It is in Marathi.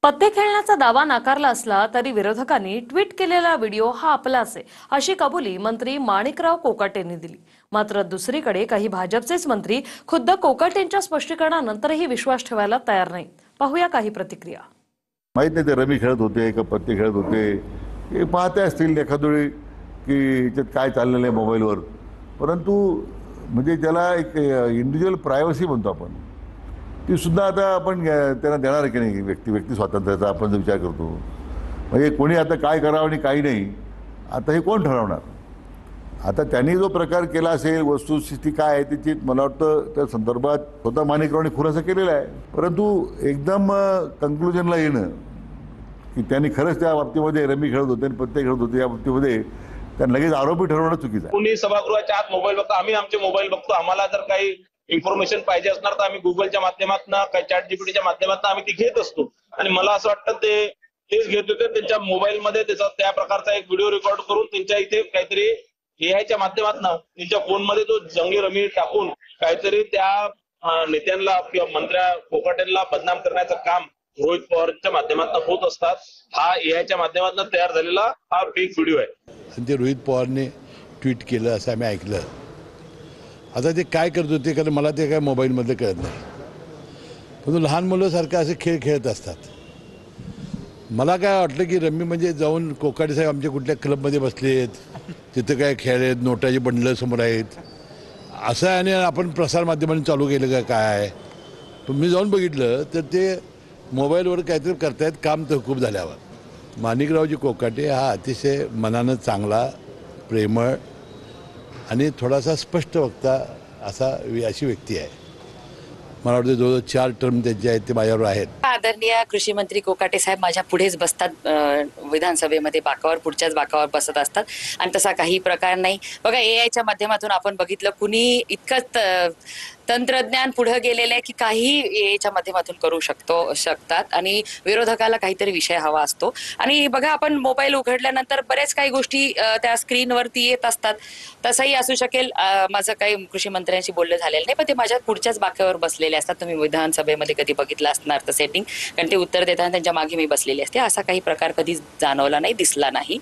पत्ते खेळण्याचा दावा नाकारला असला तरी विरोधकांनी ट्विट केलेला व्हिडिओ हा आपलाच आहे अशी कबुली मंत्री माणिकराव कोकाटेंनी दिली। मात्र दुसरीकडे काही भाजपचेच मंत्री खुद्द कोकाटेंच्या स्पष्टीकरणानंतरही विश्वास ठेवायला तयार नाहीत। पाहूया काही प्रतिक्रिया। माहित नाही ते रमी खेळत होते का पत्ते खेळत होते हे पाहते असतील एखादोळी की याच्यात काय चाललेलं आहे मोबाईलवर, परंतु म्हणजे त्याला एक इंडिव्हिज्युअल प्रायव्हसी म्हणतो आपण, ती सुद्धा आता आपण त्यांना देणार आहे की नाही। व्यक्ती स्वातंत्र्याचा आपण जो विचार करतो, म्हणजे कोणी आता काय करावं आणि काही नाही आता हे कोण ठरवणार। आता त्यांनी जो प्रकार केला असेल वस्तुस्थिती काय आहे त्याची मला वाटतं त्या संदर्भात स्वतः माणिकरावांनी खुलासा केलेला आहे, परंतु एकदम कन्क्लुजनला येणं की त्यांनी खरंच त्या बाबतीमध्ये रमी खेळत होते आणि पत्ते खेळत होते या बाबतीमध्ये त्यांना लगेच आरोपी ठरवणं चुकीचं आहे। कोणी सभागृहाच्या आत मोबाईल बघतो, आम्ही आमचे मोबाईल बघतो, आम्हाला जर काही इन्फॉर्मेशन पाहिजे असणार तर आम्ही गुगलच्या माध्यमातून काही चॅट जीपीटीच्या माध्यमातून आम्ही ती घेत असतो। आणि मला असं वाटतं तेच घेत होते त्यांच्या मोबाईल मध्ये त्याचा त्या प्रकारचा एक व्हिडिओ रेकॉर्ड करून त्यांच्या इथे काहीतरी एआयच्या माध्यमातून त्यांच्या फोन मध्ये तो जंगी रमी टाकून काहीतरी त्या नेत्यांना किंवा मंत्र्या कोकाटेंना बदनाम करण्याचं काम रोहित पवारच्या माध्यमातून होत असतात। हा एआयच्या माध्यमातून तयार झालेला हा फेक व्हिडिओ आहे। ते रोहित पवारने ट्विट केलं असं आम्ही ऐकलं। आता ते काय करत होते कारण मला ते काय मोबाईलमध्ये कळत नाही, परंतु लहान मुलं सारखं असे खेळ खेळत असतात। मला काय वाटलं की रमी म्हणजे जाऊन कोकाटे साहेब आमच्या कुठल्या क्लबमध्ये बसलेत, तिथं काय खेळ आहेत, नोटाची बंडलं समोर आहेत असं आहे, आणि आपण प्रसारमाध्यमांनी चालू केलं का काय। पण मी जाऊन बघितलं तर ते मोबाईलवर काहीतरी करतायत काम तहकूब झाल्यावर। माणिकरावजी कोकाटे हा अतिशय मनानं चांगला, प्रेमळ आणि थोडासा स्पष्ट वक्ता अशी व्यक्ती आहे। मला वाटतं जवळजवळ 4 टर्म त्यांचे आहेत ते माझ्यावर आहेत। आदरणीय कृषी मंत्री कोकाटे साहेब माझ्या पुढेच बसतात, विधानसभेमध्ये बाकावर पुढच्याच बाकावर बसत असतात आणि तसा काही प्रकार नाही। बघा एआयच्या माध्यमातून आपण बघितलं कुणी इतकं तंत्रज्ञान पुढे गेलेलं आहे की काही एआयच्या माध्यमातून करू शकतात आणि विरोधकाला काहीतरी विषय हवा असतो। आणि बघा आपण मोबाईल उघडल्यानंतर बरेच काही गोष्टी त्या स्क्रीनवरती येत असतात। तसंही असू शकेल, माझं काही कृषी मंत्र्यांशी बोलणं झालेलं नाही, पण ते माझ्या पुढच्याच बाकावर बसलेले असतात। तुम्ही विधानसभेमध्ये कधी बघितलं असणार तर सेटिंग, कारण ते उत्तर देताना त्यांच्या मागे मी बसलेली असते। असा काही प्रकार कधी जाणवला नाही, दिसला नाही।